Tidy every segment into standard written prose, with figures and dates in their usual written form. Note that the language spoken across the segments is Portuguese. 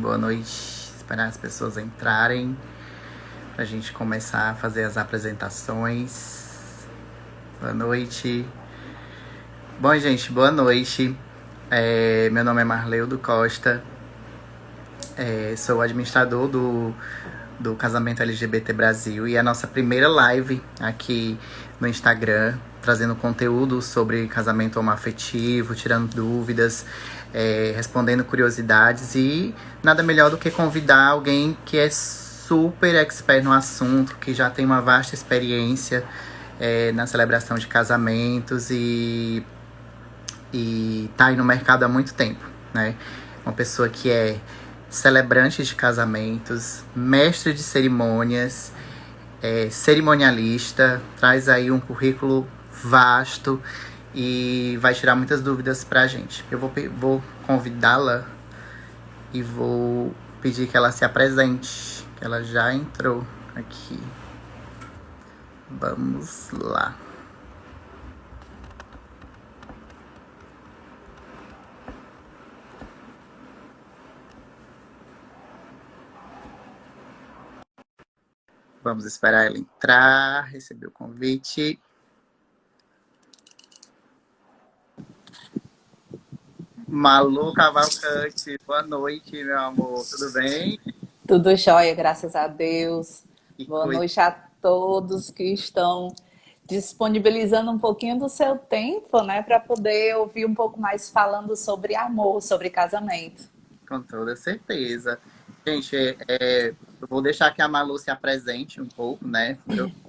boa noite. Esperar as pessoas entrarem pra gente começar a fazer as apresentações. Boa noite. Bom, gente, boa noite. Meu nome é Marleudo Costa. Sou administrador do Casamento LGBT Brasil e a nossa primeira live aqui no Instagram, trazendo conteúdo sobre casamento homoafetivo, tirando dúvidas, respondendo curiosidades, e nada melhor do que convidar alguém que é super expert no assunto, que já tem uma vasta experiência na celebração de casamentos e tá aí no mercado há muito tempo, né? Uma pessoa que é celebrante de casamentos, mestre de cerimônias, cerimonialista, traz aí um currículo vasto e vai tirar muitas dúvidas pra gente. Eu vou convidá-la e vou pedir que ela se apresente, que ela já entrou aqui. Vamos lá. Vamos esperar ela entrar, receber o convite. Malu Cavalcante, boa noite, meu amor. Tudo bem? Tudo jóia, graças a Deus. Que Boa coisa. noite a todos que estão disponibilizando um pouquinho do seu tempo, né, para poder ouvir um pouco mais falando sobre amor, sobre casamento. Com toda certeza. Gente, eu vou deixar que a Malu se apresente um pouco, né?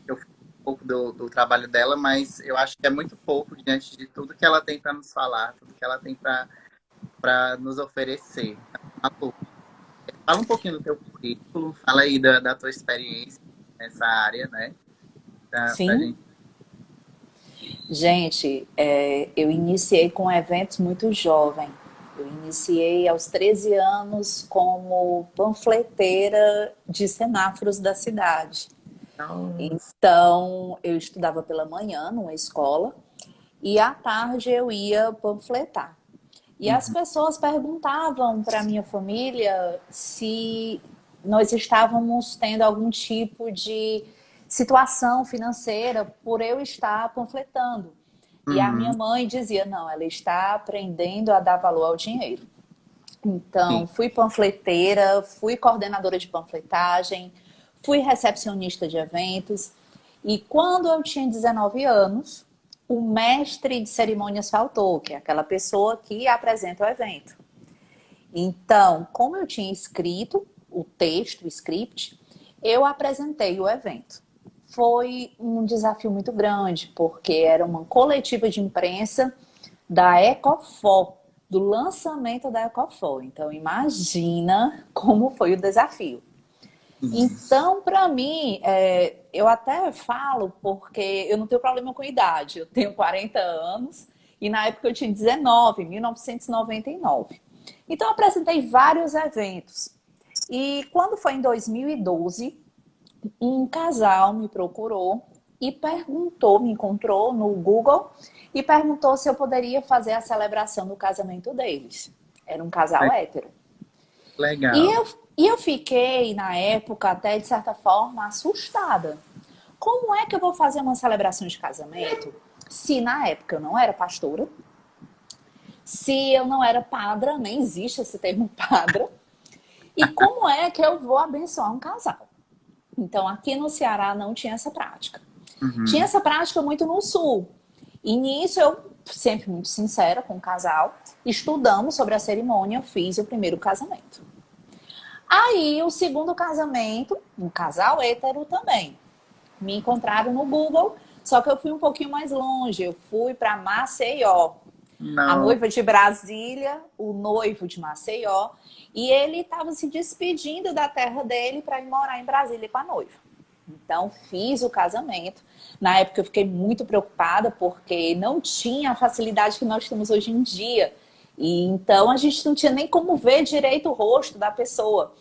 Eu fiz um pouco do trabalho dela, mas eu acho que é muito pouco diante de tudo que ela tem para nos falar, tudo que ela tem para nos oferecer. Malu, fala um pouquinho do teu currículo, fala aí da tua experiência nessa área, né? Pra Sim, gente. gente, eu iniciei com eventos muito jovem. Eu iniciei aos 13 anos como panfleteira de semáforos da cidade. Nossa. Então, eu estudava pela manhã numa escola e à tarde eu ia panfletar. E as Uhum. pessoas perguntavam para a minha família se nós estávamos tendo algum tipo de situação financeira por eu estar panfletando. E a minha Uhum. mãe dizia: não, ela está aprendendo a dar valor ao dinheiro. Sim. Então, fui panfleteira, fui coordenadora de panfletagem, fui recepcionista de eventos. E quando eu tinha 19 anos, o mestre de cerimônias faltou, que é aquela pessoa que apresenta o evento. Então, como eu tinha escrito o texto, o script, eu apresentei o evento. Foi um desafio muito grande, porque era uma coletiva de imprensa da Ecofó, do lançamento da Ecofó. Então, imagina como foi o desafio. Sim. Então, para mim, eu até falo porque eu não tenho problema com idade. Eu tenho 40 anos e na época eu tinha 19, 1999. Então, eu apresentei vários eventos. E quando foi em 2012, um casal me procurou e perguntou, me encontrou no Google e perguntou se eu poderia fazer a celebração do casamento deles. Era um casal hétero. E Legal. eu, e eu fiquei, na época, até de certa forma, assustada. Como é que eu vou fazer uma celebração de casamento se na época eu não era pastora, se eu não era padra, nem existe esse termo padra, e como é que eu vou abençoar um casal? Então, aqui no Ceará não tinha essa prática. Tinha Uhum. essa prática muito no Sul. E nisso eu, sempre muito sincera com o casal, estudamos sobre a cerimônia, fiz o primeiro casamento. Aí, o segundo casamento, um casal hétero também. Me encontraram no Google, só que eu fui um pouquinho mais longe. Eu fui para Maceió. A Não. noiva de Brasília, o noivo de Maceió. E ele estava se despedindo da terra dele para ir morar em Brasília com a noiva. Então, fiz o casamento. Na época, eu fiquei muito preocupada porque não tinha a facilidade que nós temos hoje em dia. E então, a gente não tinha nem como ver direito o rosto da pessoa.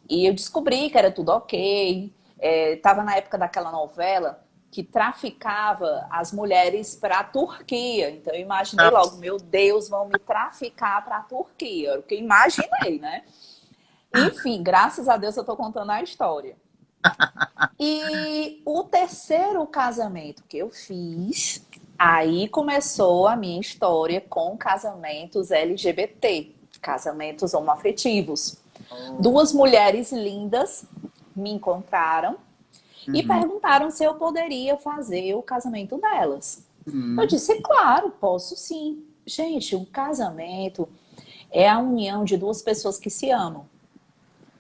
E eu descobri que era tudo ok. Estava na época daquela novela que traficava as mulheres para a Turquia. Então eu imaginei logo, meu Deus, vão me traficar para a Turquia. Era o que eu imaginei, né? Enfim, graças a Deus eu tô contando a história. E o terceiro casamento que eu fiz, aí começou a minha história com casamentos LGBT, casamentos homoafetivos. Oh, Duas mulheres lindas me encontraram e uhum, perguntaram se eu poderia fazer o casamento delas. Eu uhum, disse, claro, posso sim. Gente, um casamento é a união de duas pessoas que se amam.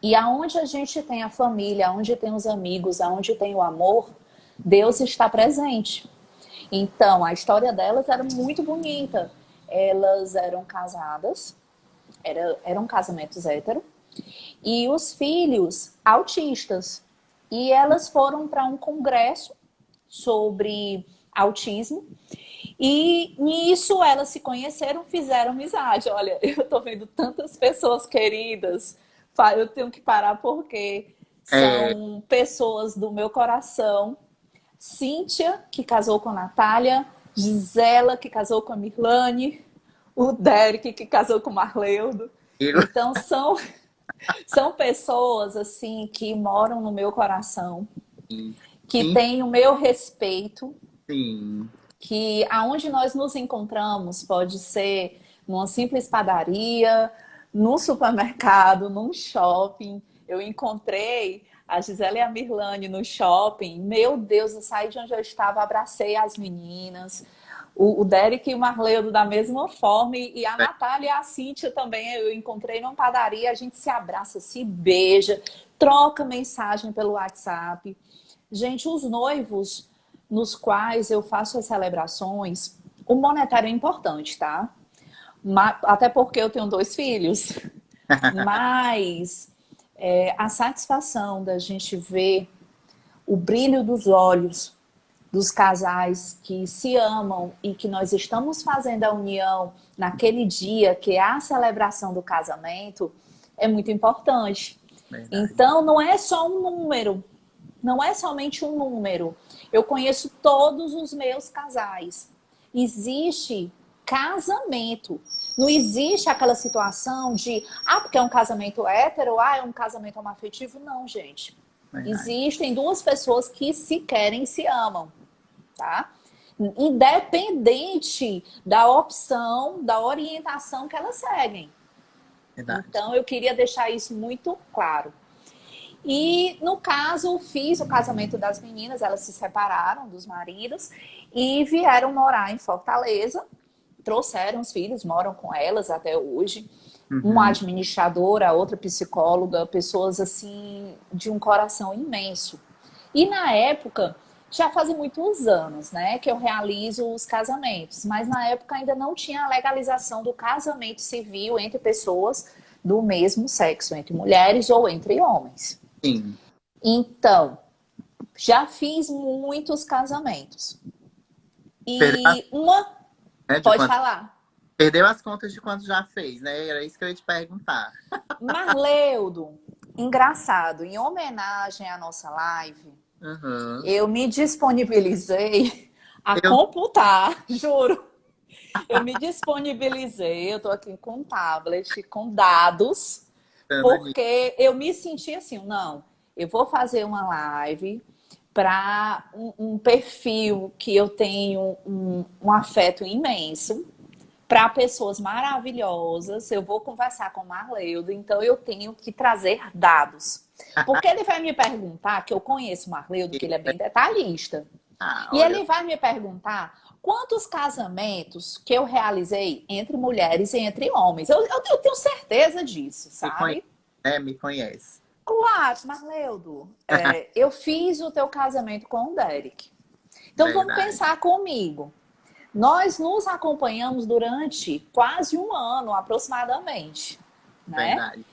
E aonde a gente tem a família, aonde tem os amigos, aonde tem o amor, Deus está presente. Então, a história delas era muito bonita. Elas eram casadas, eram casamentos hétero, e os filhos autistas. E elas foram para um congresso sobre autismo. E nisso elas se conheceram, fizeram amizade. Olha, eu tô vendo tantas pessoas queridas. Eu tenho que parar porque é, são pessoas do meu coração. Cíntia, que casou com a Natália, Gisela, que casou com a Mirlane, o Derek, que casou com o Marleudo. eu, Então são pessoas assim que moram no meu coração, sim, que sim, têm o meu respeito, sim, que aonde nós nos encontramos pode ser numa simples padaria, num supermercado, num shopping. Eu encontrei a Gisela e a Mirlane no shopping. Meu Deus, eu saí de onde eu estava, abracei as meninas. O Derek e o Marleudo da mesma forma, e a Natália e a Cíntia também. Eu encontrei numa padaria, a gente se abraça, se beija, troca mensagem pelo WhatsApp. Gente, os noivos nos quais eu faço as celebrações, o monetário é importante, tá? Até porque eu tenho dois filhos. Mas a satisfação da gente ver o brilho dos olhos dos casais que se amam e que nós estamos fazendo a união naquele dia, que é a celebração do casamento, é muito importante. verdade. Então, não é só um número, não é somente um número. Eu conheço todos os meus casais. Existe casamento. Não existe aquela situação de, porque é um casamento hétero, é um casamento homoafetivo. Não, gente. Verdade. Existem duas pessoas que se querem e se amam, tá? Independente da opção, da orientação que elas seguem. Verdade. Então, eu queria deixar isso muito claro. E, no caso, fiz o casamento das meninas, elas se separaram dos maridos e vieram morar em Fortaleza. Trouxeram os filhos, moram com elas até hoje. Uma Uhum, administradora, outra psicóloga, pessoas assim de um coração imenso. E na época, já fazem muitos anos, né, que eu realizo os casamentos, mas na época ainda não tinha a legalização do casamento civil entre pessoas do mesmo sexo, entre mulheres ou entre homens. sim. Então, já fiz muitos casamentos. Perdeu as, E uma. né, de Pode quanto, falar. perdeu as contas de quanto já fez, né? Era isso que eu ia te perguntar. Marleudo, engraçado, em homenagem à nossa live, Uhum. eu me disponibilizei a Eu computar, juro. Eu me disponibilizei, eu tô aqui com um tablet, com dados, dando nisso. porque eu me senti assim, não, eu vou fazer uma live para um perfil que eu tenho um afeto imenso, para pessoas maravilhosas. Eu vou conversar com o Marleudo, então eu tenho que trazer dados. Porque ele vai me perguntar, que eu conheço o Marleudo, que ele é bem detalhista. Ah, E olha, ele vai me perguntar quantos casamentos que eu realizei entre mulheres e entre homens. Eu tenho certeza disso, me conhece, sabe? né? Me conhece. Claro, Marleudo, eu fiz o teu casamento com o Derek. Então vamos Verdade, pensar comigo. Nós nos acompanhamos durante quase um ano, aproximadamente, né? verdade.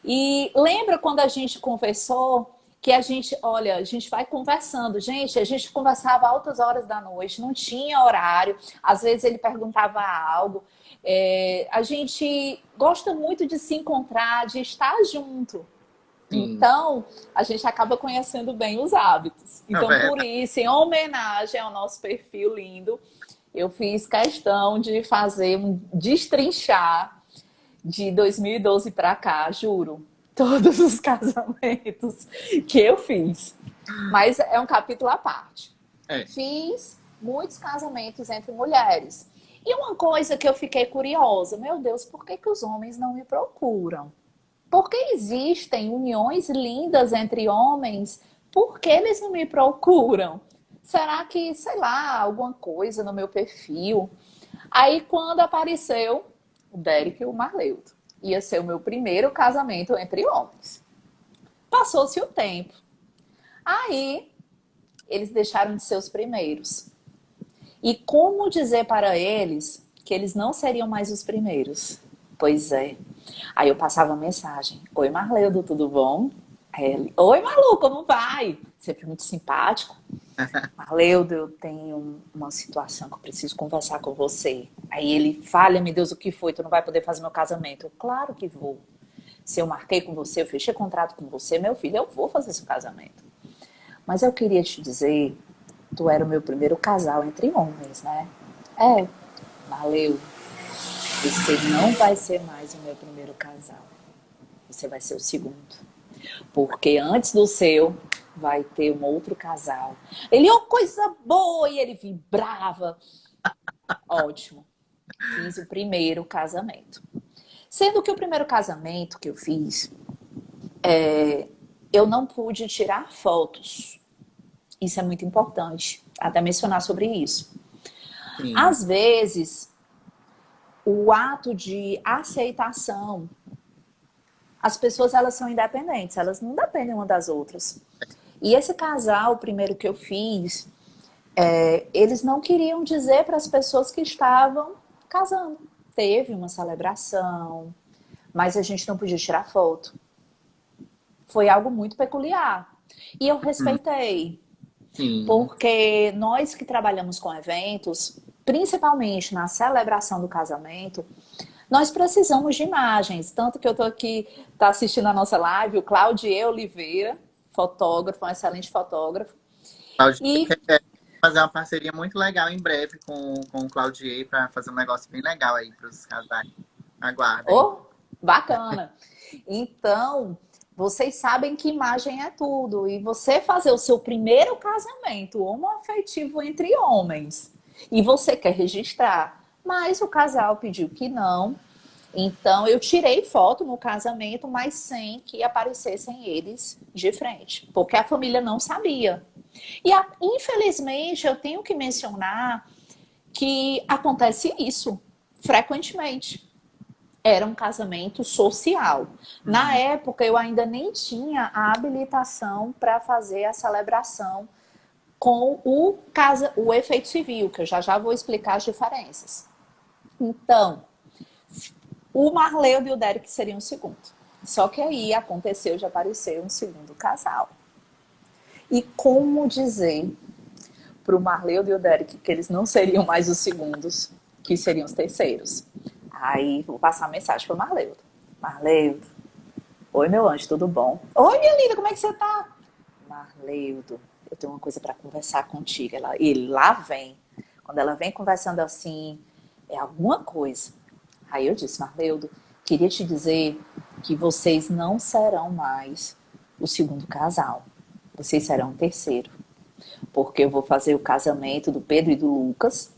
E lembra quando a gente conversou que a gente, olha, a gente vai conversando. Gente, a gente conversava altas horas da noite, não tinha horário. Às vezes ele perguntava algo. A gente gosta muito de se encontrar, de estar junto. Sim, Então, a gente acaba conhecendo bem os hábitos. é Então, por verdade. isso, em homenagem ao nosso perfil lindo, eu fiz questão de fazer um destrinchar de 2012 para cá, juro. todos os casamentos que eu fiz. Mas é um capítulo à parte. É. Fiz muitos casamentos entre mulheres. E uma coisa que eu fiquei curiosa, meu Deus, por que os homens não me procuram? Porque existem uniões lindas entre homens, por que eles não me procuram? Será que, sei lá, alguma coisa no meu perfil? Aí, quando apareceu o Derek e o Marleudo, ia ser o meu primeiro casamento entre homens. Passou-se o tempo. Aí, eles deixaram de ser os primeiros. E como dizer para eles que eles não seriam mais os primeiros? Pois é. Aí eu passava mensagem. Oi, Marleudo, tudo bom? Aí ele, oi, Malu, como vai? Sempre muito simpático. Marleudo, eu tenho uma situação que eu preciso conversar com você. Aí ele, fala, meu Deus, o que foi? Tu não vai poder fazer meu casamento? Eu, claro que vou. Se eu marquei com você, eu fechei contrato com você, meu filho, eu vou fazer seu casamento. Mas eu queria te dizer, tu era o meu primeiro casal entre homens, né? É, valeu. Você não vai ser mais o meu primeiro casal. Você vai ser o segundo. Porque antes do seu, vai ter um outro casal. Ele, oh, coisa boa! E ele vibrava. Ótimo. Fiz o primeiro casamento. Sendo que o primeiro casamento que eu fiz, eu não pude tirar fotos. Isso é muito importante. Até mencionar sobre isso. Sim. Às vezes, o ato de aceitação, as pessoas elas são independentes, elas não dependem uma das outras. E esse casal, o primeiro que eu fiz, eles não queriam dizer para as pessoas que estavam casando. Teve uma celebração, mas a gente não podia tirar foto. Foi algo muito peculiar. E eu Hum, respeitei, sim. porque nós que trabalhamos com eventos, principalmente na celebração do casamento, nós precisamos de imagens. Tanto que eu estou aqui, tá assistindo a nossa live, o Claudier Oliveira, fotógrafo, um excelente fotógrafo. Claudier E, quer fazer uma parceria muito legal em breve com o Claudier para fazer um negócio bem legal aí para os casais. Aguardem. oh, bacana. Então, vocês sabem que imagem é tudo. E você fazer o seu primeiro casamento homoafetivo entre homens, e você quer registrar, mas o casal pediu que não. Então, eu tirei foto no casamento, mas sem que aparecessem eles de frente, porque a família não sabia. E, infelizmente, eu tenho que mencionar que acontece isso frequentemente. Era um casamento social. Na Uhum. época, eu ainda nem tinha a habilitação para fazer a celebração com o efeito civil, que eu já vou explicar as diferenças. Então, o Marleudo e o Derek seriam o segundo. Só que aí aconteceu de aparecer um segundo casal. E como dizer para o Marleudo e o Derek que eles não seriam mais os segundos, que seriam os terceiros? Aí vou passar a mensagem para o Marleudo. Marleudo, oi meu anjo, tudo bom? Oi minha linda, como é que você tá? Marleudo, eu tenho uma coisa para conversar contigo. Ele lá vem. Quando ela vem conversando assim, é alguma coisa. Aí eu disse, Marleudo, queria te dizer que vocês não serão mais o segundo casal. Vocês serão o terceiro. Porque eu vou fazer o casamento do Pedro e do Lucas.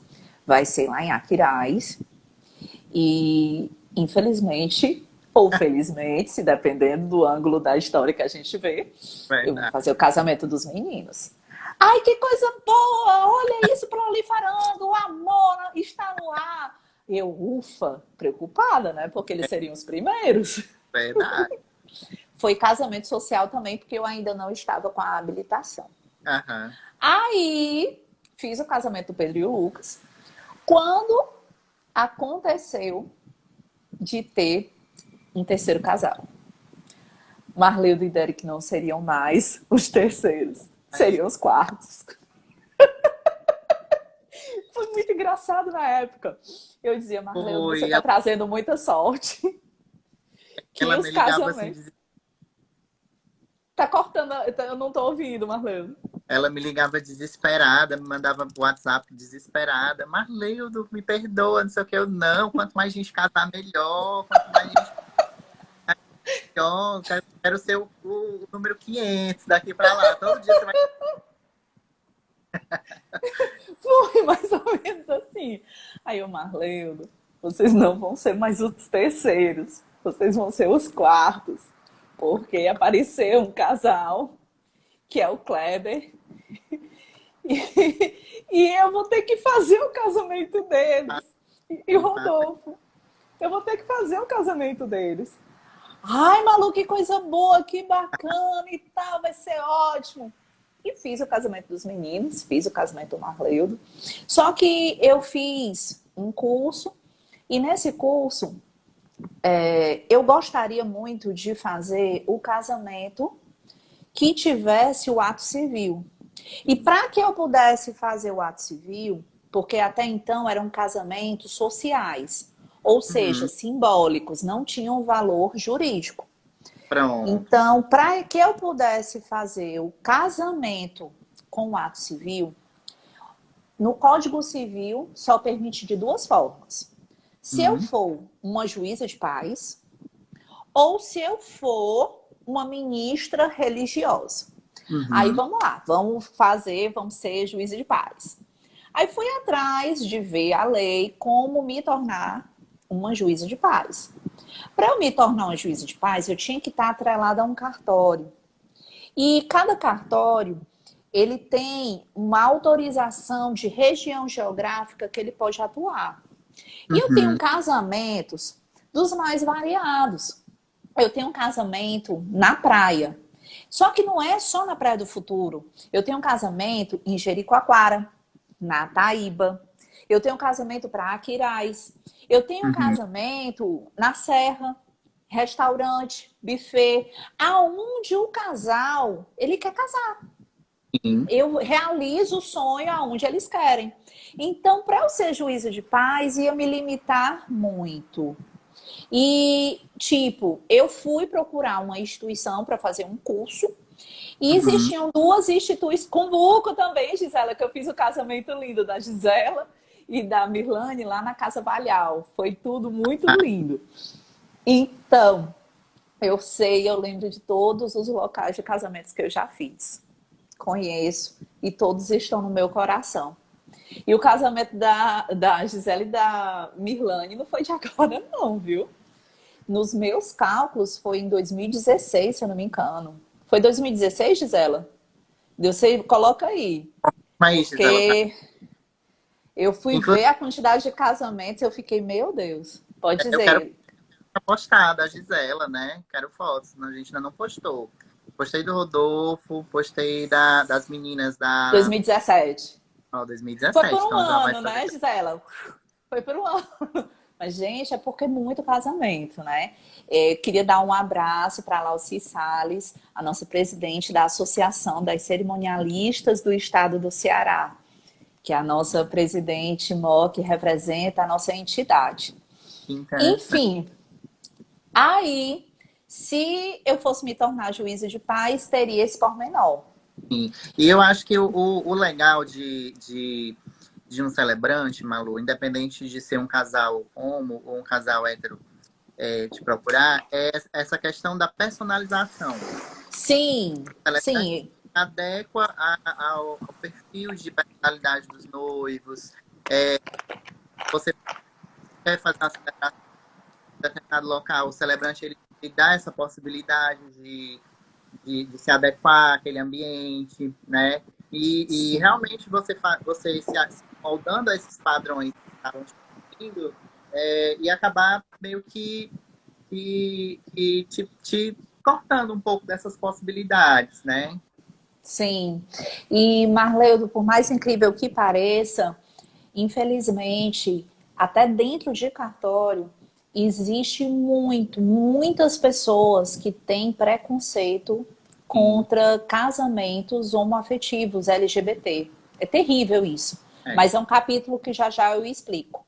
Vai ser lá em Aquiraz. E, infelizmente, ou felizmente, se dependendo do ângulo da história que a gente vê, eu vou Verdade. fazer o casamento dos meninos. Ai, que coisa boa! Olha isso proliferando, o amor está no ar. Eu, ufa, preocupada, né? Porque eles seriam os primeiros. Verdade. Foi casamento social também, porque eu ainda não estava com a habilitação. Aham. Aí, fiz o casamento do Pedro e o Lucas. Quando aconteceu de ter um terceiro casal. Marleudo e Derek não seriam mais os terceiros, Aí, seriam os quartos. Foi muito engraçado na época. Eu dizia, Marleudo, você foi. tá trazendo muita sorte. Que Ela os me ligava assim, casamentos. Tá cortando, eu não tô ouvindo, Marleudo. ela me ligava desesperada, me mandava WhatsApp desesperada. Marleudo, me perdoa, não sei o que. Eu, não, quanto mais gente casar, melhor. Quanto mais gente. Ó, quero ser o número 500 daqui pra lá. Todo dia você vai. Foi mais ou menos assim. Aí o Marleudo, vocês não vão ser mais os terceiros, vocês vão ser os quartos, porque apareceu um casal, que é o Kleber, e eu vou ter que fazer o casamento deles. E o Rodolfo, eu vou ter que fazer o casamento deles. Ai, Malu, que coisa boa, que bacana e tal, vai ser ótimo. E fiz o casamento dos meninos, fiz o casamento do Marleudo. Só que eu fiz um curso, e nesse curso eu gostaria muito de fazer o casamento que tivesse o ato civil. E para que eu pudesse fazer o ato civil, porque até então eram casamentos sociais, ou seja, Uhum, simbólicos, não tinham valor jurídico. pronto. Então, para que eu pudesse fazer o casamento com o ato civil, no Código Civil só permite de duas formas. Se eu Uhum, for uma juíza de paz ou se eu for uma ministra religiosa. Aí uhum, vamos lá, vamos ser juíza de paz. Aí fui atrás de ver a lei como me tornar uma juíza de paz. Para eu me tornar uma juíza de paz, eu tinha que estar atrelada a um cartório. E cada cartório, ele tem uma autorização de região geográfica que ele pode atuar. E eu tenho uhum, casamentos dos mais variados. Eu tenho um casamento na praia. Só que não é só na Praia do Futuro. Eu tenho um casamento em Jericoacoara, na Taíba. Eu tenho um casamento para Aquiraz. Eu tenho um uhum. casamento na Serra, restaurante, buffet, aonde o casal, ele quer casar. Sim. Eu realizo o sonho aonde eles querem. Então, para eu ser juíza de paz, ia me limitar muito. E, tipo, eu fui procurar uma instituição para fazer um curso. E Uhum. existiam duas instituições, com Buco também, Gisela, que eu fiz o casamento lindo da Gisela e da Mirlane lá na Casa Valhal. Foi tudo muito Ah, lindo. Então, eu sei, eu lembro de todos os locais de casamentos que eu já fiz. Conheço e todos estão no meu coração. E o casamento da Gisela e da Mirlane não foi de agora, não, viu? Nos meus cálculos foi em 2016, se eu não me engano. Foi 2016, Gisela? Você coloca aí. mas, Gisela, tá? Porque eu fui ver Inclusive, a quantidade de casamentos e eu fiquei, meu Deus. Pode eu quero dizer, postar da Gisela, né? Quero fotos, a gente ainda não postou. Postei do Rodolfo, postei das meninas da 2017. ó, Foi por 2017, um então já vai ano, fazer. né, Gisela? Foi por um ano. Mas, gente, é porque é muito casamento, né? Queria dar um abraço para a Lauci Salles, a nossa presidente da Associação das Cerimonialistas do Estado do Ceará, que é a nossa presidente mó, que representa a nossa entidade. Que interessante. Enfim, aí, se eu fosse me tornar juíza de paz, teria esse pormenor. E eu acho que o legal de um celebrante, Malu, independente de ser um casal homo ou um casal hétero, te procurar, é essa questão da personalização. Sim, O celebrante sim, adequa ao perfil de personalidade dos noivos. É, você quer fazer uma celebração em determinado local, o celebrante ele dá essa possibilidade de se adequar àquele ambiente, né? E sim. realmente você se moldando a esses padrões que estavam te pedindo, e acabar meio que te cortando um pouco dessas possibilidades, né? Sim. E Marleudo, por mais incrível que pareça, infelizmente, até dentro de cartório, existe muitas pessoas que têm preconceito Sim, contra casamentos homoafetivos LGBT. É terrível isso. é. Mas é um capítulo que já já eu explico.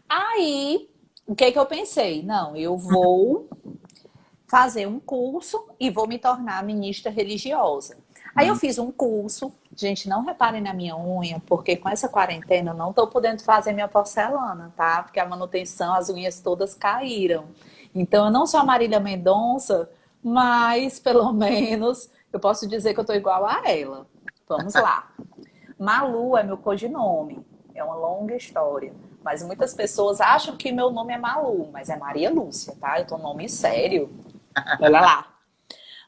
Aí, o que que eu pensei? Não, eu vou fazer um curso e vou me tornar ministra religiosa. Aí eu Hum, fiz um curso, gente, não reparem na minha unha, porque com essa quarentena eu não tô podendo fazer minha porcelana, tá? Porque a manutenção, as unhas todas caíram. Então, eu não sou a Marília Mendonça, mas pelo menos eu posso dizer que eu tô igual a ela. Vamos lá. Malu é meu codinome. É uma longa história. Mas muitas pessoas acham que meu nome é Malu, mas é Maria Lúcia, tá? Eu tô nome sério. Olha lá.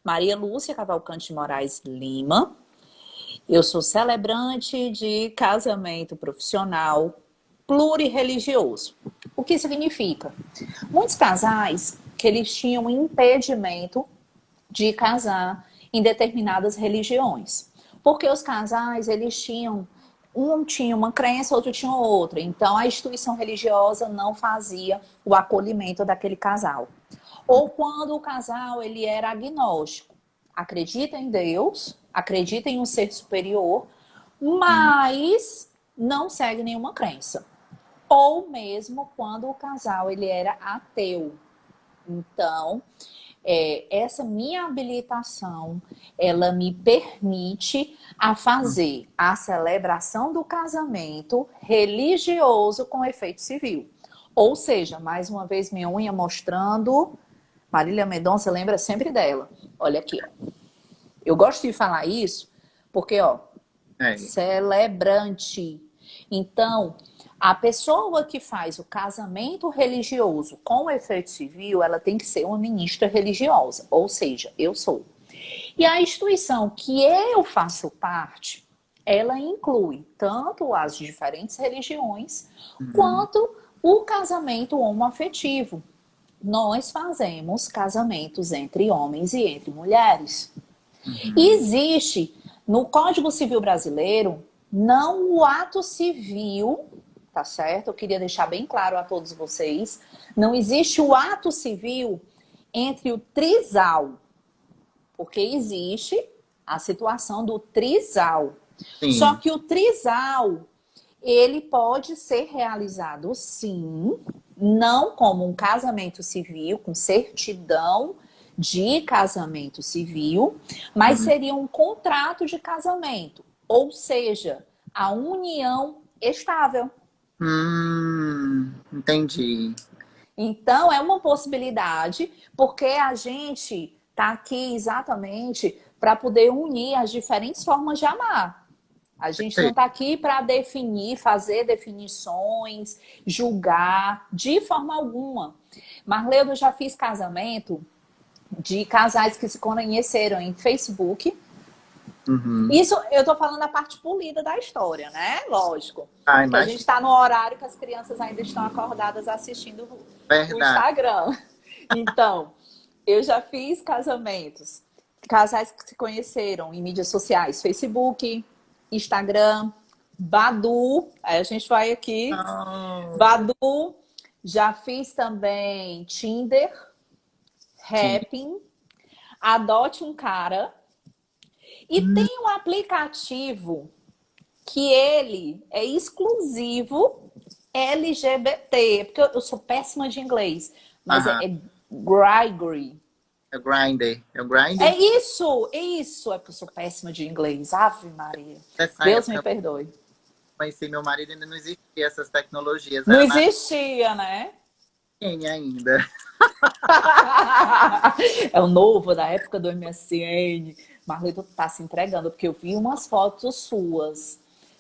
Maria Lúcia Cavalcante de Moraes Lima. Eu sou celebrante de casamento profissional plurireligioso. O que significa? Muitos casais que eles tinham impedimento de casar em determinadas religiões. Porque os casais, eles tinham, um tinha uma crença, outro tinha outra. Então, a instituição religiosa não fazia o acolhimento daquele casal. Ou quando o casal, ele era agnóstico. Acredita em Deus, acredita em um ser superior, mas não segue nenhuma crença. Ou mesmo quando o casal, ele era ateu. Então, essa minha habilitação, ela me permite a fazer a celebração do casamento religioso com efeito civil. Ou seja, mais uma vez minha unha mostrando, Marília Mendonça lembra sempre dela. Olha aqui, ó. Eu gosto de falar isso porque, ó, celebrante. Então, a pessoa que faz o casamento religioso com efeito civil, ela tem que ser uma ministra religiosa, ou seja, eu sou. E a instituição que eu faço parte, ela inclui tanto as diferentes religiões, quanto o casamento homoafetivo. Nós fazemos casamentos entre homens e entre mulheres. E existe, no Código Civil Brasileiro, não o ato civil, tá certo? Eu queria deixar bem claro a todos vocês, não existe o ato civil entre o trisal, porque existe a situação do trisal. Sim. Só que o trisal, ele pode ser realizado, sim, não como um casamento civil, com certidão de casamento civil, mas seria um contrato de casamento, ou seja, a união estável. Entendi. Então, é uma possibilidade, porque a gente está aqui exatamente para poder unir as diferentes formas de amar. A gente não está aqui para definir, fazer definições, julgar, de forma alguma. Marleudo, eu já fiz casamento de casais que se conheceram em Facebook. Isso, eu tô falando a parte polida da história, né? Lógico. Porque a gente está no horário que as crianças ainda estão acordadas assistindo o Instagram. Então, eu já fiz casamentos. Casais que se conheceram em mídias sociais. Facebook, Instagram, Badoo. Aí a gente vai aqui. Badoo. Já fiz também Tinder, Happn, Adote um Cara. E tem um aplicativo que ele é exclusivo LGBT, porque eu sou péssima de inglês, mas é Grindr. É Grindr. É o Grindr? É isso. É porque eu sou péssima de inglês. Ave Maria. Deus me perdoe. Conheci meu marido, ainda não existia essas tecnologias. Não existia, né? Quem ainda? É o novo, da época do MSN. Marlito tá se entregando, porque eu vi umas fotos suas.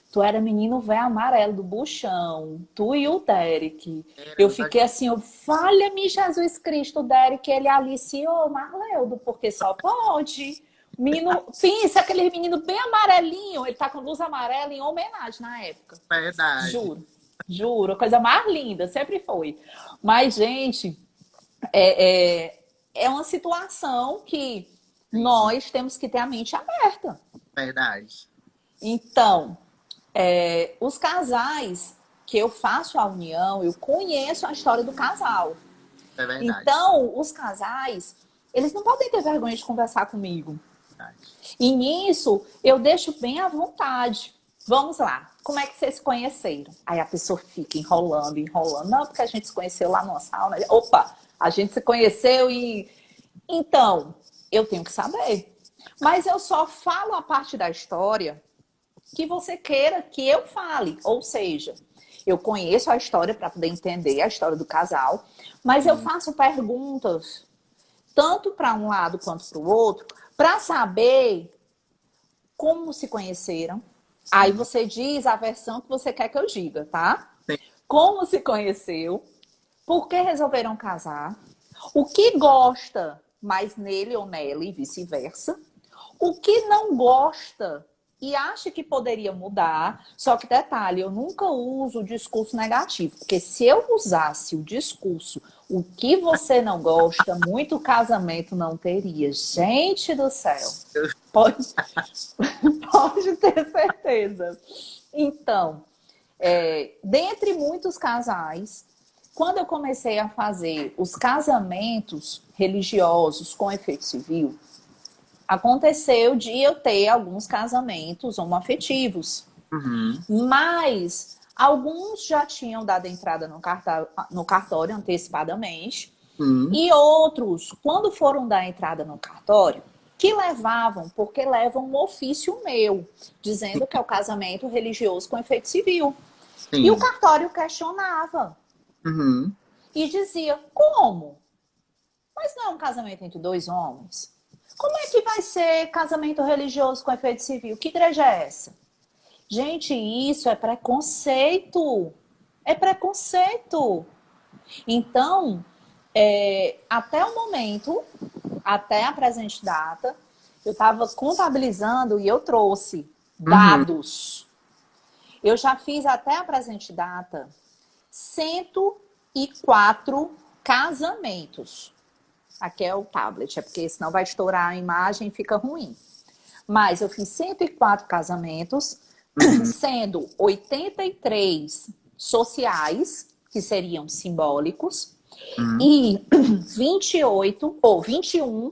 Tu era menino velho amarelo do buchão. Tu e o Derek. Eu fiquei assim, valha-me Jesus Cristo, o Derek, ele aliciou Marleudo, porque só pode. Menino, pensa, aquele menino bem amarelinho, ele tá com luz amarela em homenagem na época. Verdade. Juro, a coisa mais linda, sempre foi. Mas, gente, é uma situação que nós temos que ter a mente aberta. Verdade. Então, os casais que eu faço a união, eu conheço a história do casal. É verdade. Então, os casais, eles não podem ter vergonha de conversar comigo. Verdade. E nisso, eu deixo bem à vontade. Vamos lá, como é que vocês se conheceram? Aí a pessoa fica enrolando. Não, porque a gente se conheceu lá numa sauna. Opa, a gente se conheceu e... Então, eu tenho que saber. Mas eu só falo a parte da história que você queira que eu fale. Ou seja, eu conheço a história para poder entender a história do casal, mas eu faço perguntas tanto para um lado quanto para o outro, para saber como se conheceram. Aí Sim. você diz a versão que você quer que eu diga, tá? Sim. Como se conheceu, por que resolveram casar, o que gosta mais nele ou nela e vice-versa, o que não gosta e acha que poderia mudar. Só que detalhe, eu nunca uso o discurso negativo, porque se eu usasse o discurso o que você não gosta, muito casamento não teria. Gente do céu. Pode, pode ter certeza. Então, dentre muitos casais, quando eu comecei a fazer os casamentos religiosos com efeito civil, aconteceu de eu ter alguns casamentos homoafetivos, Uhum. mas alguns já tinham dado entrada no cartório antecipadamente, Sim. e outros, quando foram dar entrada no cartório, que levavam, porque levam um ofício meu, dizendo que é o casamento religioso com efeito civil. E o Sim. cartório questionava Uhum. e dizia: como? Mas não é um casamento entre dois homens? Como é que vai ser casamento religioso com efeito civil? Que igreja é essa? Gente, isso é preconceito. É preconceito. Então, até o momento, até a presente data, eu estava contabilizando e eu trouxe Uhum. dados. Eu já fiz até a presente data 104 casamentos. Aqui é o tablet, é porque senão vai estourar a imagem e fica ruim. Mas eu fiz 104 casamentos, Uhum. sendo 83 sociais, que seriam simbólicos, Uhum. e 28 ou 21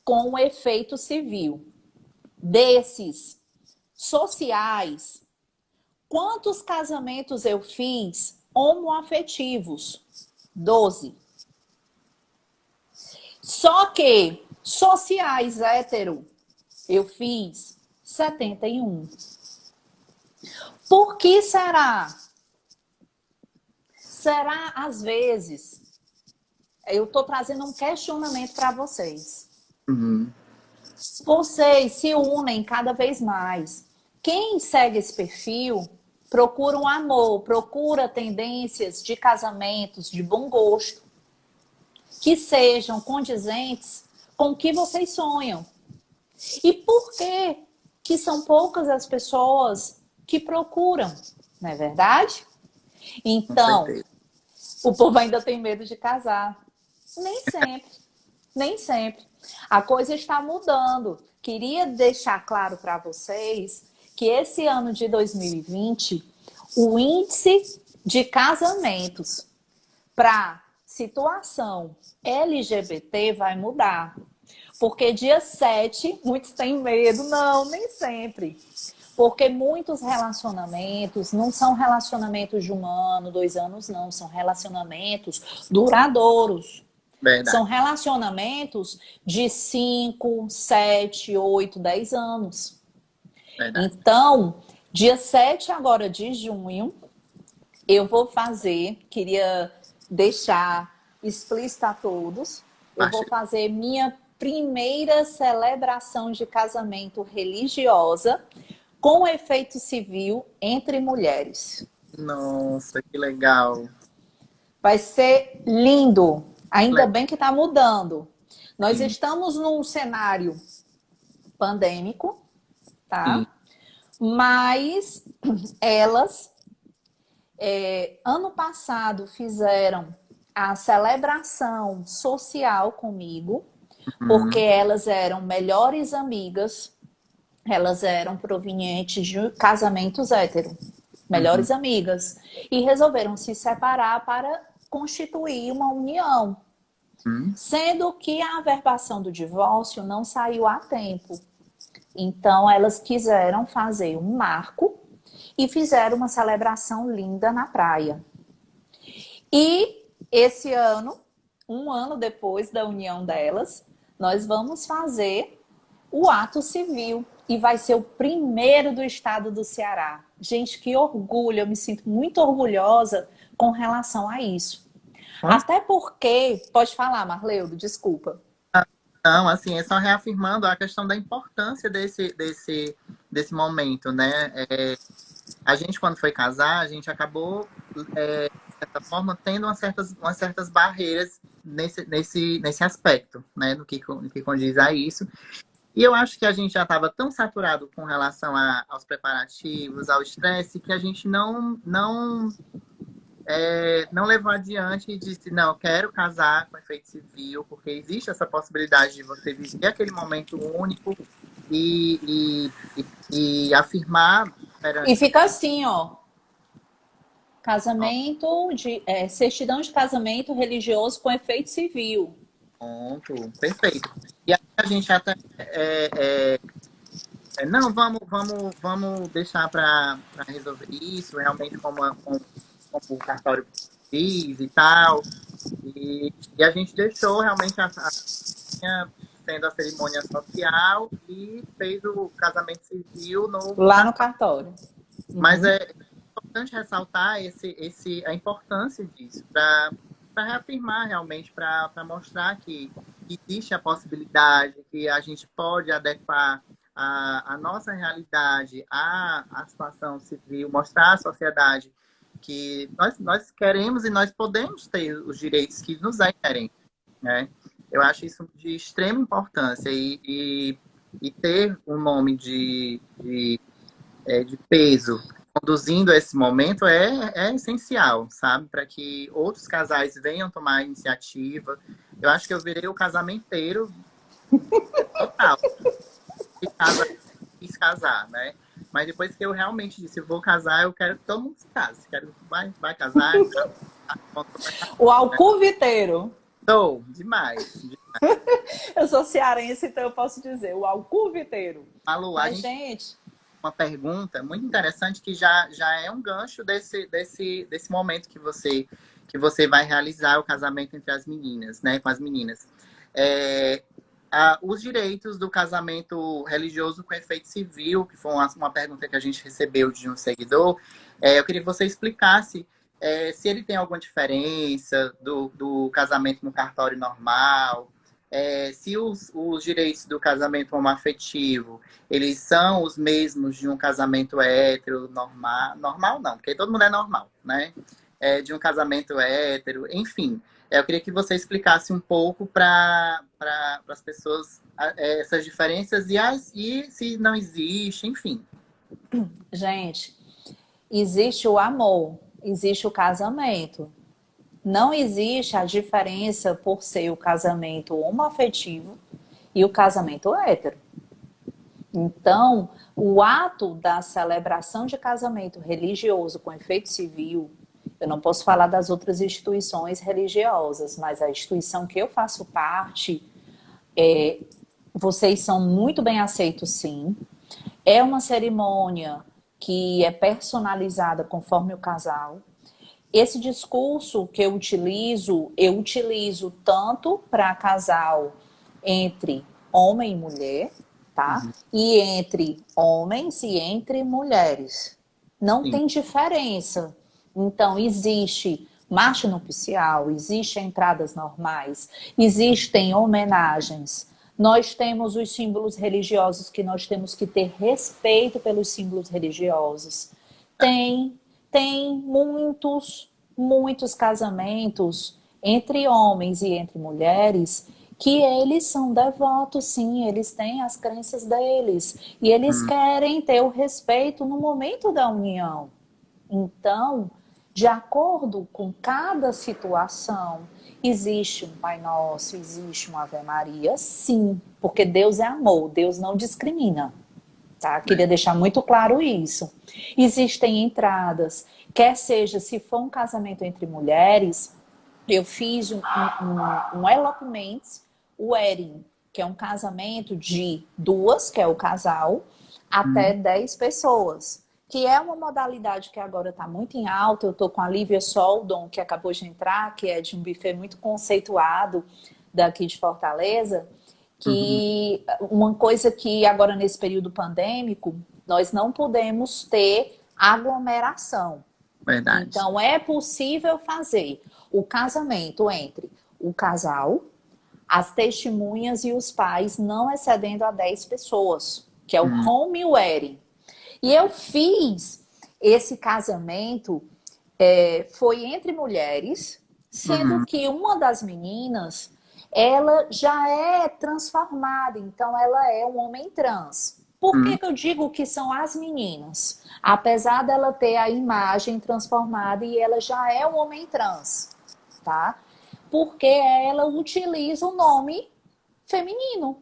com o efeito civil. Desses sociais, quantos casamentos eu fiz homoafetivos? 12. Só que sociais hétero, eu fiz 71. Por que será? Será, às vezes, eu estou trazendo um questionamento para vocês. Uhum. Vocês se unem cada vez mais. Quem segue esse perfil procura um amor, procura tendências de casamentos de bom gosto, que sejam condizentes com o que vocês sonham. E por que são poucas as pessoas que procuram, não é verdade? Com Então, certeza. o povo ainda tem medo de casar. Nem sempre, nem sempre. A coisa está mudando. Queria deixar claro para vocês que esse ano de 2020, o índice de casamentos para situação LGBT vai mudar. Porque dia 7, muitos têm medo. Não, nem sempre. Porque muitos relacionamentos não são relacionamentos de 1 ano, 2 anos, não. São relacionamentos duradouros. São Verdade. relacionamentos de 5, 7, 8, 10 anos. Verdade. Então, dia 7 agora de junho, eu vou fazer, queria deixar explícito a todos, eu vou Achei. fazer minha primeira celebração de casamento religiosa com efeito civil entre mulheres. Nossa, que legal. Vai ser lindo. Ainda Le- bem que está mudando. Nós Sim. estamos num cenário pandêmico, Sim. tá? Mas elas, ano passado, fizeram a celebração social comigo, porque Uhum. elas eram melhores amigas, elas eram provenientes de casamentos hétero, Uhum. melhores amigas, e resolveram se separar para constituir uma união, Uhum. sendo que a averbação do divórcio não saiu a tempo. Então, elas quiseram fazer um marco e fizeram uma celebração linda na praia. E esse ano, um ano depois da união delas, nós vamos fazer o ato civil. E vai ser o primeiro do estado do Ceará. Gente, que orgulho, eu me sinto muito orgulhosa com relação a isso. Até porque, pode falar, Marleudo, desculpa. Não, assim, é só reafirmando a questão da importância desse momento, né? A gente, quando foi casar, a gente acabou, de certa forma, tendo umas certas barreiras nesse aspecto, né? No que condiz a isso. E eu acho que a gente já estava tão saturado com relação aos preparativos, ao estresse, que a gente não levou adiante e disse, não, quero casar com efeito civil, porque existe essa possibilidade de você viver aquele momento único e afirmar E perante fica assim, ó. Casamento certidão de casamento religioso com efeito civil. ponto, perfeito. E aí a gente até não, vamos deixar para resolver isso, realmente como o cartório diz e tal. E a gente deixou realmente sendo a cerimônia social e fez o casamento civil no Lá no cartório. cartório. Mas Uhum. é importante ressaltar a importância disso, para reafirmar realmente, para mostrar que existe a possibilidade, que a gente pode adequar a nossa realidade à situação civil, mostrar à sociedade que nós queremos e nós podemos ter os direitos que nos é inerente, né? Eu acho isso de extrema importância e ter um nome de peso conduzindo esse momento é essencial, sabe? Para que outros casais venham tomar a iniciativa. Eu acho que eu virei o casamenteiro total. De casa, quis casar, né? Mas depois que eu realmente disse, vou casar, eu quero que todo mundo se case. Quero, vai casar, O alcuviteiro. estou demais. Eu sou cearense, então eu posso dizer o alcuviteiro. Malu, a Mas, gente gente, uma pergunta muito interessante que já é um gancho desse momento que você vai realizar o casamento entre as meninas, né, com as meninas. É, os direitos do casamento religioso com efeito civil, que foi uma pergunta que a gente recebeu de um seguidor, eu queria que você explicasse se ele tem alguma diferença do casamento no cartório normal, se os direitos do casamento homoafetivo eles são os mesmos de um casamento hétero normal. Normal não, porque todo mundo é normal, né? De um casamento hétero, enfim. Eu queria que você explicasse um pouco para as pessoas essas diferenças e se não existe, enfim. gente, existe o amor, existe o casamento. Não existe a diferença por ser o casamento homoafetivo e o casamento hétero. Então, o ato da celebração de casamento religioso com efeito civil, eu não posso falar das outras instituições religiosas, mas a instituição que eu faço parte, vocês são muito bem aceitos, sim. É uma cerimônia que é personalizada conforme o casal. Esse discurso que eu utilizo tanto para casal entre homem e mulher, tá? Uhum. E entre homens e entre mulheres. Não Sim. tem diferença. Então, existe marcha nupcial, existem entradas normais, existem homenagens. Nós temos os símbolos religiosos que nós temos que ter respeito pelos símbolos religiosos. Tem tem muitos casamentos entre homens e entre mulheres que eles são devotos, sim, eles têm as crenças deles e eles Uhum. querem ter o respeito no momento da união. Então, de acordo com cada situação, existe um Pai Nosso, existe uma Ave Maria, sim, porque Deus é amor, Deus não discrimina. Tá? Queria deixar muito claro isso. Existem entradas, quer seja se for um casamento entre mulheres, eu fiz um elopement wedding, que é um casamento de duas, que é o casal, até Uhum. 10 pessoas, que é uma modalidade que agora está muito em alta. Eu estou com a Lívia Soldon, que acabou de entrar, que é de um buffet muito conceituado daqui de Fortaleza, Uhum. que uma coisa que agora nesse período pandêmico, nós não podemos ter aglomeração. Verdade. Então é possível fazer o casamento entre o casal, as testemunhas e os pais, não excedendo a 10 pessoas, que é o Uhum. home wedding. E eu fiz esse casamento, foi entre mulheres, sendo Uhum. que uma das meninas, ela já é transformada, então ela é um homem trans. Por que Uhum. que eu digo que são as meninas? Apesar dela ter a imagem transformada e ela já é um homem trans, tá? Porque ela utiliza o nome feminino.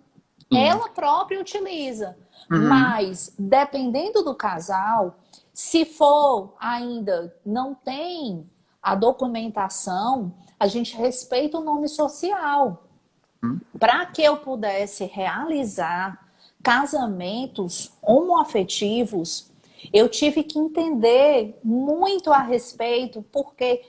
Sim. Ela própria utiliza. Uhum. Mas, dependendo do casal, se for ainda não tem a documentação, a gente respeita o nome social. Uhum. Para que eu pudesse realizar casamentos homoafetivos, eu tive que entender muito a respeito, porque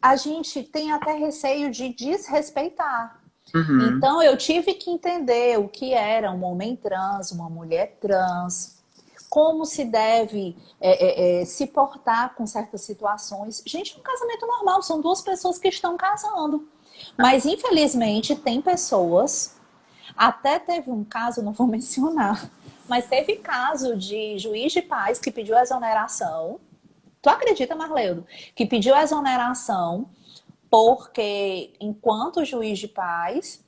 a gente tem até receio de desrespeitar. Uhum. Então eu tive que entender o que era um homem trans, uma mulher trans, como se deve se portar com certas situações. Gente, um casamento normal, são duas pessoas que estão casando. Mas infelizmente tem pessoas, até teve um caso, não vou mencionar, mas teve caso de juiz de paz que pediu exoneração. Tu acredita, Marleudo? Que pediu exoneração porque, enquanto juiz de paz,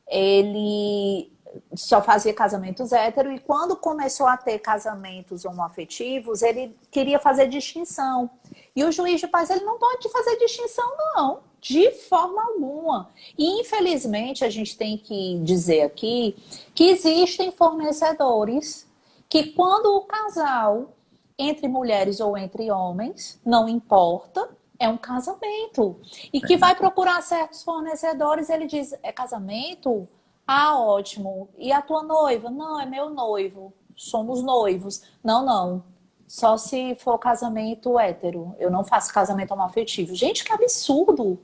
ele só fazia casamentos hétero e quando começou a ter casamentos homoafetivos, ele queria fazer distinção. E o juiz de paz, ele não pode fazer distinção, não, de forma alguma. E, infelizmente, a gente tem que dizer aqui que existem fornecedores que, quando o casal, entre mulheres ou entre homens, não importa, é um casamento. E que vai Verdade. procurar certos fornecedores, ele diz, é casamento? Ah, ótimo. E a tua noiva? Não, é meu noivo. Somos noivos. Não, não. Só se for casamento hétero. Eu não faço casamento homoafetivo. Gente, que absurdo.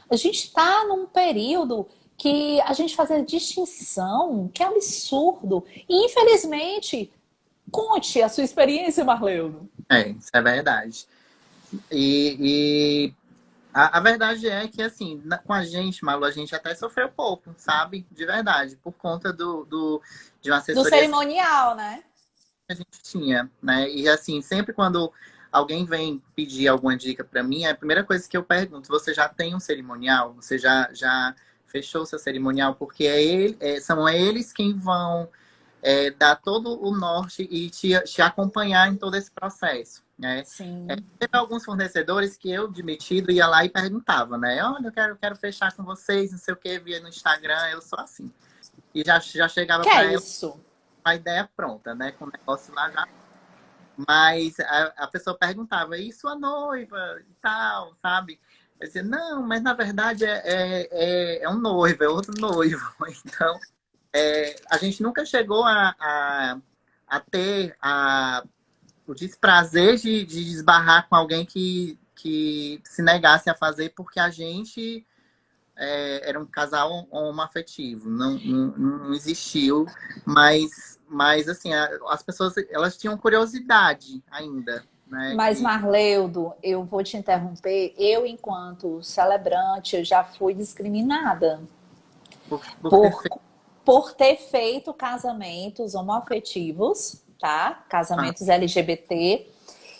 A gente está num período que a gente faz a distinção, que absurdo. E, infelizmente, conte a sua experiência, Marleudo. Isso é verdade. E a verdade é que, assim, com a gente, Malu, a gente até sofreu pouco, sabe? De verdade, por conta de uma Do assessoria cerimonial, né? que a gente tinha, né? E, assim, sempre quando alguém vem pedir alguma dica para mim, a primeira coisa que eu pergunto, você já tem um cerimonial? Você já fechou seu cerimonial? Porque são eles quem vão dar todo o norte e te acompanhar em todo esse processo, né? Sim. Teve alguns fornecedores que eu, demitido, ia lá e perguntava, né? Olha, eu quero fechar com vocês, não sei o que, via no Instagram, eu sou assim. E já chegava Que é para ela isso? com a ideia pronta, né? Com o negócio lá já. Mas a pessoa perguntava, e sua noiva e tal, sabe? Eu dizia, não, mas na verdade é um noivo, é outro noivo. Então, a gente nunca chegou a ter o desprazer de esbarrar com alguém que se negasse a fazer porque a gente era um casal homoafetivo. Não existiu, mas assim, as pessoas elas tinham curiosidade ainda, né? Mas, Marleudo, eu vou te interromper. Eu, enquanto celebrante, eu já fui discriminada Por ter por, feito. por ter feito casamentos homoafetivos, tá? Ah, Casamentos LGBT.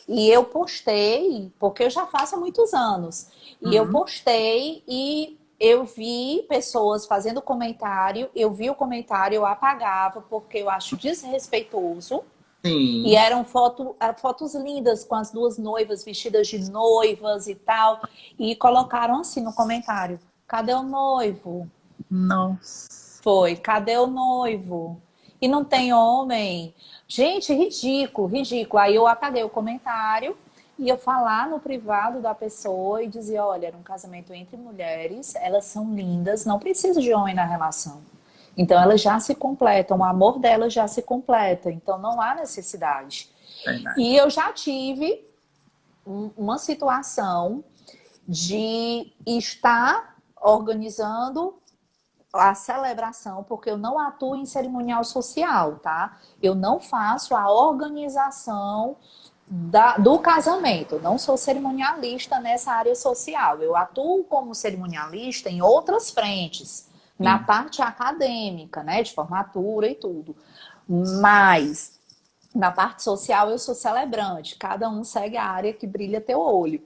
E eu postei, porque eu já faço há muitos anos. E eu uhum, postei e eu vi pessoas fazendo comentário. Eu vi o comentário, eu apagava, porque eu acho desrespeitoso. E sim, eram fotos lindas com as duas noivas vestidas de noivas e tal. E colocaram assim no comentário: cadê o noivo? nossa. Foi, cadê o noivo? E não tem homem. Gente, ridículo, ridículo. Aí eu apaguei o comentário e eu falar no privado da pessoa e dizer: olha, era um casamento entre mulheres, elas são lindas, não precisa de homem na relação. Então elas já se completam, o amor delas já se completa, então não há necessidade. Verdade. E eu já tive uma situação de estar organizando a celebração, porque eu não atuo em cerimonial social, tá? Eu não faço a organização do casamento. Não sou cerimonialista nessa área social. Eu atuo como cerimonialista em outras frentes, na Sim. parte acadêmica, né, de formatura e tudo. Mas na parte social eu sou celebrante. Cada um segue a área que brilha teu olho.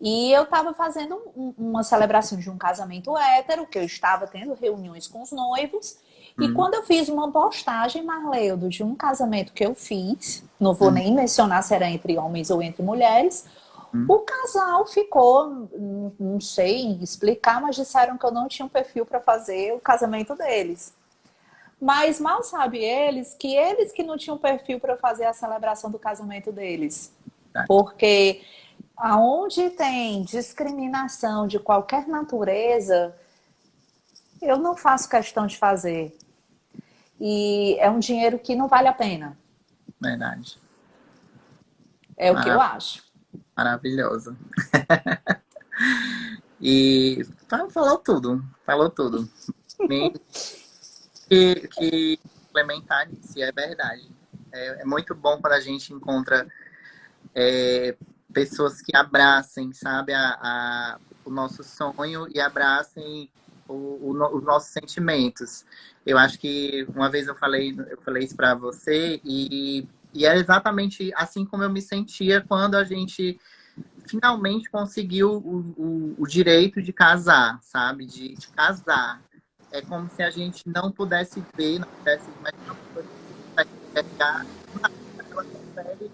E eu estava fazendo uma celebração de um casamento hétero, que eu estava tendo reuniões com os noivos. E Hum, quando eu fiz uma postagem, Marleudo, de um casamento que eu fiz, não vou hum, nem mencionar se era entre homens ou entre mulheres, hum. o casal ficou, não sei explicar, mas disseram que eu não tinha um perfil para fazer o casamento deles. Mas mal sabe eles que não tinham perfil para fazer a celebração do casamento deles. Tá. Porque aonde tem discriminação de qualquer natureza, eu não faço questão de fazer. E é um dinheiro que não vale a pena. Verdade. É o que eu Mara- acho. Maravilhoso. E falou tudo, falou tudo. Nem que implementar nisso, é verdade. É muito bom quando a gente encontra pessoas que abracem, sabe, o nosso sonho e abracem os nossos sentimentos. Eu acho que uma vez eu falei isso para você e é exatamente assim como eu me sentia quando a gente finalmente conseguiu o direito de casar, sabe? De casar. É como se a gente não pudesse ver, não pudesse, mas não pudesse enxergar, ela consegue,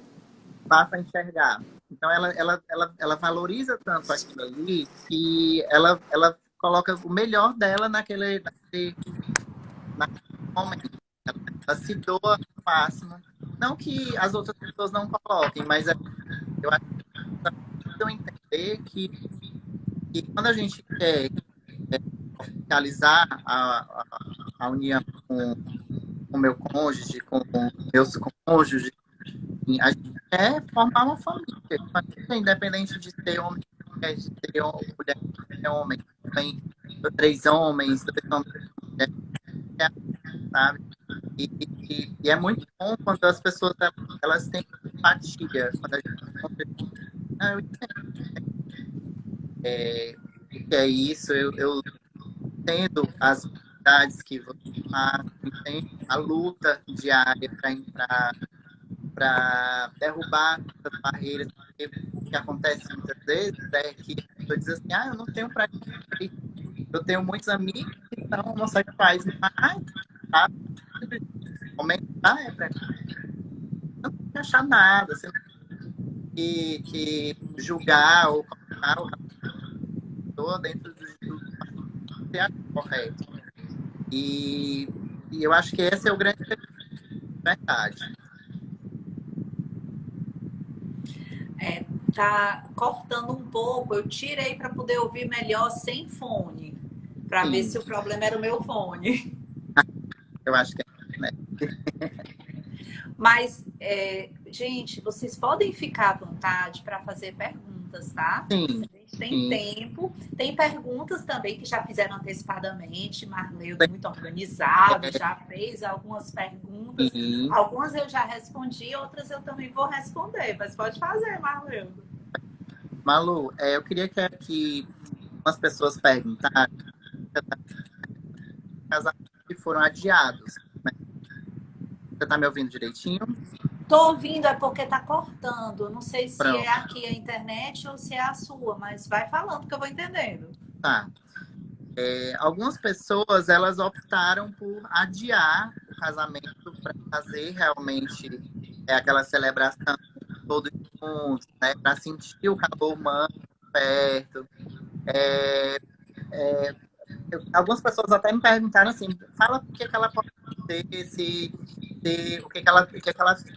passa a enxergar. Então ela valoriza tanto aquilo ali que ela coloca o melhor dela naquele momento. Ela se doa ao máximo. Não que as outras pessoas não coloquem, mas eu acho que precisam entender que quando a gente quer oficializar a união com o meu cônjuge, com meus cônjuges, a gente quer formar uma família, independente de ser homem, mulher, de ser mulher, ser homem, tem três homens, dois homens, mulher, sabe? E é muito bom quando as pessoas elas têm empatia, quando a gente não, eu o que é isso, eu entendo as dificuldades que você passa, entendo a luta diária para entrar, para derrubar essas barreiras, porque o que acontece muitas vezes é que a pessoa diz assim, eu não tenho preconceito, eu tenho muitos amigos que são homossexuais, mas sabe, aumentar é preconceito, não tem que achar nada, você não tem que julgar ou colocar o raciocínio dentro do que você acha correto. E, e eu acho que esse é o grande verdade. É, tá cortando um pouco. Eu tirei para poder ouvir melhor sem fone, para ver Sim, se o problema era o meu fone. eu acho que é, né? Mas, gente, vocês podem ficar à vontade para fazer perguntas, tá? Sim, A gente tem sim, tempo. Tem perguntas também que já fizeram antecipadamente. Marleudo, muito organizado, já fez algumas perguntas. sim. Algumas eu já respondi, outras eu também vou responder. Mas pode fazer, Marleudo. Malu, eu queria que umas pessoas perguntassem casamentos que foram adiados. Né? Você está me ouvindo direitinho? Tô ouvindo, é porque tá cortando. Eu não sei se é Pronto, aqui a internet ou se é a sua, mas vai falando que eu vou entendendo. tá. Algumas pessoas elas optaram por adiar o casamento para fazer realmente aquela celebração todos juntos, né? Para sentir o calor humano perto. É, algumas pessoas até me perguntaram assim, fala o que, que ela pode ter, o que, que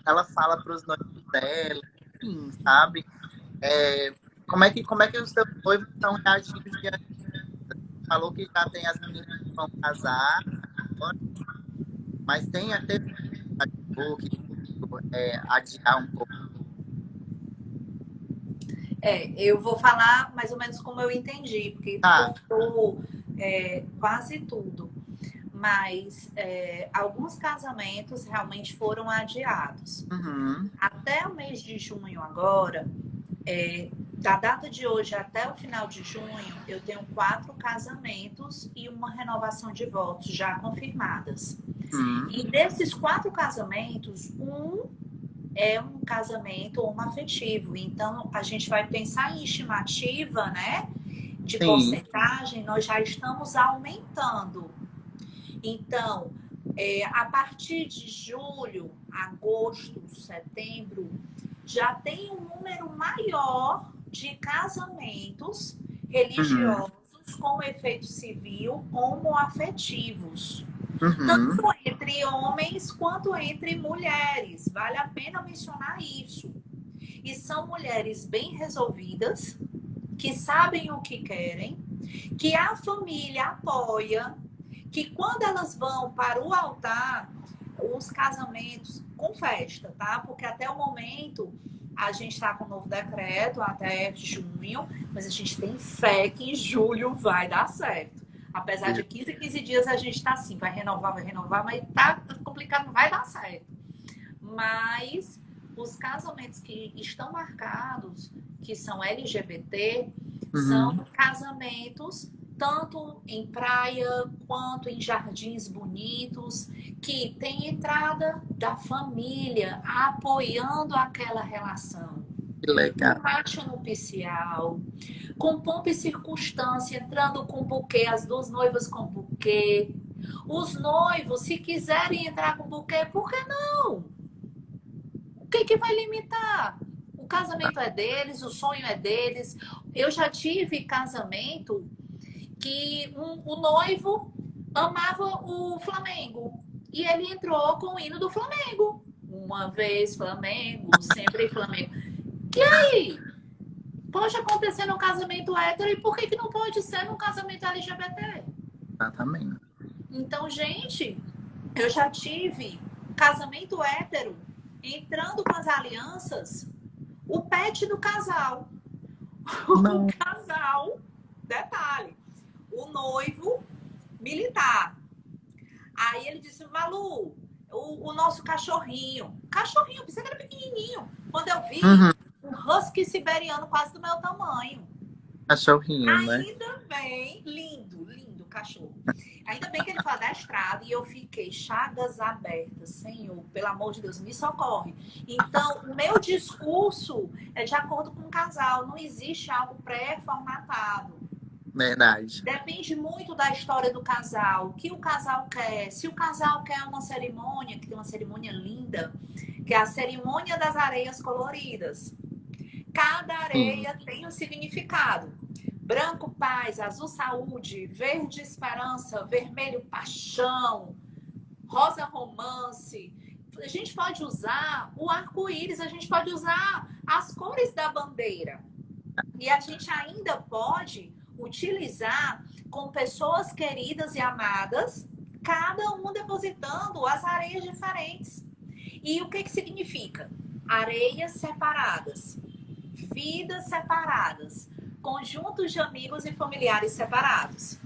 ela fala para os noivos dela, enfim, sabe? É, como é que os seus noivos estão reagindo diante? Falou que já tem as meninas que vão casar, mas tem até que adiar um pouco. Eu vou falar mais ou menos como eu entendi, porque Tá, cortou quase tudo. mas alguns casamentos realmente foram adiados. Uhum. Até o mês de junho agora, da data de hoje até o final de junho, eu tenho 4 casamentos e uma renovação de votos já confirmadas. Uhum. E desses 4 casamentos, um é um casamento homoafetivo. Então, a gente vai pensar em estimativa, né? De Sim. porcentagem, nós já estamos aumentando. Então, a partir de julho, agosto, setembro, já tem um número maior de casamentos Uhum. religiosos com efeito civil homoafetivos. Uhum. Tanto entre homens quanto entre mulheres. Vale a pena mencionar isso. E são mulheres bem resolvidas, que sabem o que querem, que a família apoia, que quando elas vão para o altar, os casamentos com festa, tá? Porque até o momento a gente está com um novo decreto até junho, mas a gente tem fé que em julho vai dar certo. Apesar de 15 em 15 dias a gente está assim, vai renovar, mas tá complicado, não vai dar certo. Mas os casamentos que estão marcados, que são LGBT, Uhum. são casamentos tanto em praia quanto em jardins bonitos, que tem entrada da família apoiando aquela relação. Que legal. Com macho nupcial, com pompa e circunstância, entrando com buquê, as duas noivas com buquê. Os noivos, se quiserem entrar com buquê, por que não? O que vai limitar? O casamento é deles, o sonho é deles. Eu já tive casamento que o noivo amava o Flamengo e ele entrou com o hino do Flamengo. Uma vez Flamengo, sempre Flamengo. E aí? Pode acontecer no casamento hétero e por que não pode ser no casamento LGBT? Exatamente. Então, gente, eu já tive casamento hétero entrando com as alianças, o pet do casal. O Não. casal, detalhe, o noivo militar. Aí ele disse, Malu, o nosso cachorrinho. Cachorrinho, pensei que era pequenininho. Quando eu vi, Uhum. um husky siberiano quase do meu tamanho. Cachorrinho, né? Ainda bem, lindo, lindo cachorro. Ainda bem que ele foi adestrado e eu fiquei chagas abertas. Senhor, pelo amor de Deus, me socorre. Então, o meu discurso é de acordo com o casal. Não existe algo pré-formatado. Verdade. Depende muito da história do casal, o que o casal quer. Se o casal quer uma cerimônia, que tem uma cerimônia linda, que é a cerimônia das areias coloridas. Cada Sim. areia tem um significado. Branco, paz; azul, saúde; verde, esperança; vermelho, paixão; rosa, romance. A gente pode usar o arco-íris, a gente pode usar as cores da bandeira. E a gente ainda pode utilizar com pessoas queridas e amadas, cada um depositando as areias diferentes. E o que significa? Areias separadas, vidas separadas, conjuntos de amigos e familiares separados.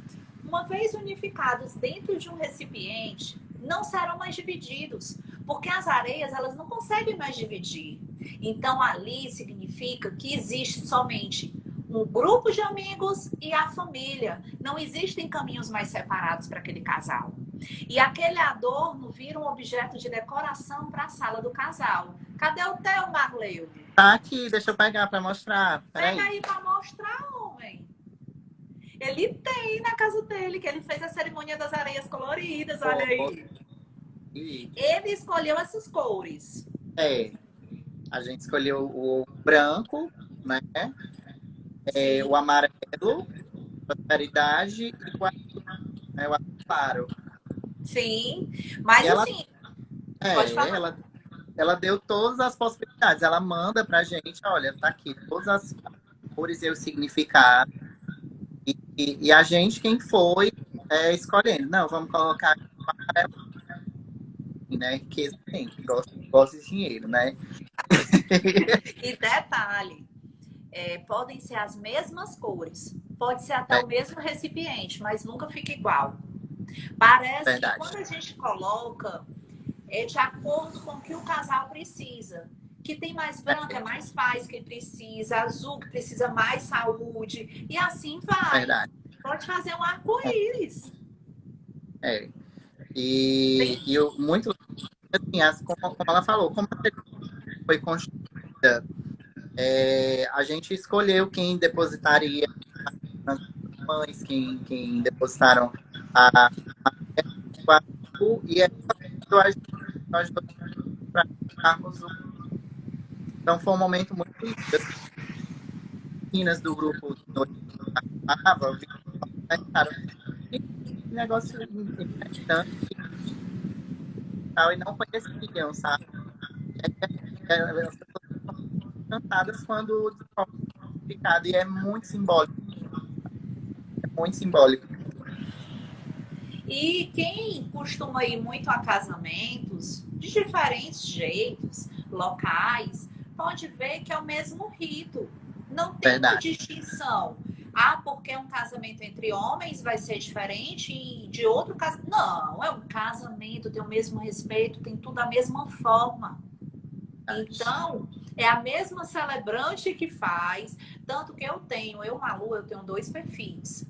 Uma vez unificados dentro de um recipiente, não serão mais divididos, porque as areias elas não conseguem mais dividir. Então ali significa que existe somente um grupo de amigos e a família. Não existem caminhos mais separados para aquele casal. E aquele adorno vira um objeto de decoração para a sala do casal. Cadê o teu, Marleu? Tá aqui, deixa eu pegar pra mostrar. Pega Peraí. aí para mostrar, homem. Ele tem na casa dele, que ele fez a cerimônia das areias coloridas, olha Ó, aí. e Ele escolheu essas cores. é, a gente escolheu o branco, né? O Sim, amarelo, prosperidade e o azul claro. sim. E Mas ela, assim, pode é, falar. ela, ela deu todas as possibilidades. Ela manda pra gente, olha, tá aqui todas as cores e o significado. E a gente, quem foi, escolhendo. Não, vamos colocar aqui, né? Que sempre gosta de dinheiro, né? E detalhe, podem ser as mesmas cores, pode ser até É, o mesmo recipiente, mas nunca fica igual. Parece que Verdade. quando a gente coloca é de acordo com o que o casal precisa. Que tem mais branco, é mais paz que precisa, azul que precisa mais saúde, e assim vai. Verdade. Pode fazer um arco-íris. É. E muito assim, como ela falou, como a foi construída, a gente escolheu quem depositaria nas mães, quem depositaram a, a e nós dois para ficarmos. Então foi um momento muito lindo. As meninas do grupo de noite participavam, cara, que negócio interessante e tal, e não conheciam, sabe? As pessoas ficam encantadas quando descobrem o significado, e é muito simbólico. E quem costuma ir muito a casamentos de diferentes jeitos, locais, pode ver que é o mesmo rito. Não tem uma Verdade. distinção. Ah, porque um casamento entre homens vai ser diferente e de outro casamento. Não, é um casamento, tem o mesmo respeito, tem tudo a mesma forma. Então, é a mesma celebrante que faz. Tanto que Malu, eu tenho dois perfis.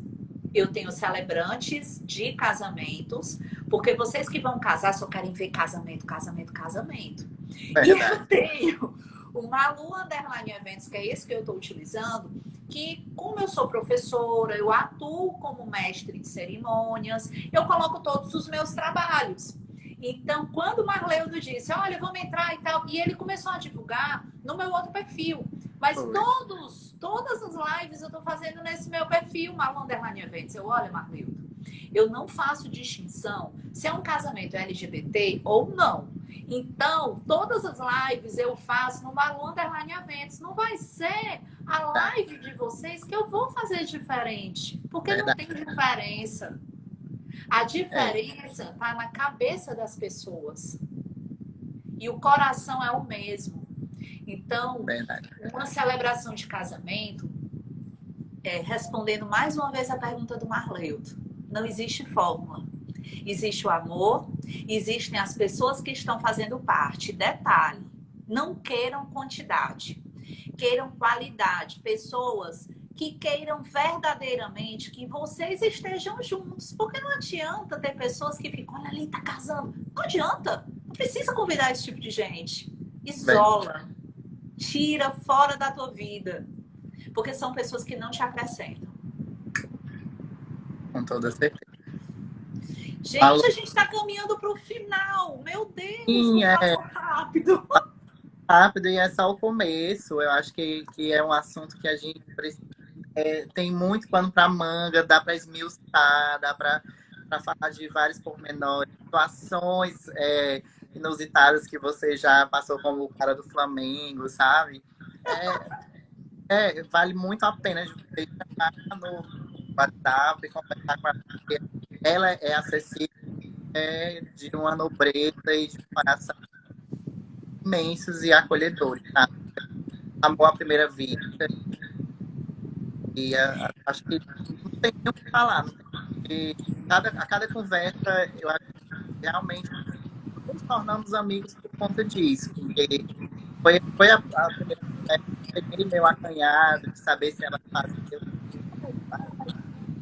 Eu tenho celebrantes de casamentos, porque vocês que vão casar só querem ver casamento, casamento, casamento. E eu Verdade. tenho o Malu Underline Eventos, que é esse que eu estou utilizando, que como eu sou professora, eu atuo como mestre de cerimônias, eu coloco todos os meus trabalhos. Então, quando o Marleudo disse, olha, vamos entrar e tal, e ele começou a divulgar no meu outro perfil. Mas Foi. todas as lives eu tô fazendo nesse meu perfil, Malu Underline Eventos. Olha, Marleudo, eu não faço distinção se é um casamento LGBT ou não. Então, todas as lives eu faço no Malu Underline Eventos. Não vai ser a live de vocês que eu vou fazer diferente, porque não Verdade. tem diferença. A É, diferença está na cabeça das pessoas. E o coração é o mesmo. Então, verdade. uma celebração de casamento, respondendo mais uma vez a pergunta do Marleudo, não existe fórmula. Existe o amor, existem as pessoas que estão fazendo parte. Detalhe, não queiram quantidade, queiram qualidade. Pessoas que queiram verdadeiramente que vocês estejam juntos. Porque não adianta ter pessoas que ficam, olha ali, tá casando. Não adianta. Não precisa convidar esse tipo de gente. Isola. Tira fora da tua vida. Porque são pessoas que não te acrescentam. Com toda certeza. Gente, Falou. a gente está caminhando para o final. Meu Deus, Sim, como passou rápido. rápido e é só o começo. Eu acho que é um assunto que a gente tem muito pano para manga, dá para esmiuçar, dá para falar de vários pormenores, situações inusitadas que você já passou como o cara do Flamengo, sabe? Vale muito a pena de você chamar no WhatsApp e conversar com ela, porque ela é acessível, de uma nobreza e de um coração imensos e acolhedores, sabe? Amor à primeira vista. E acho que não tem nem o que falar. Não tem, a cada conversa, eu acho que realmente nos tornamos amigos por conta disso. Porque foi a primeira conversa que eu cheguei meio acanhado de saber se ela fazia.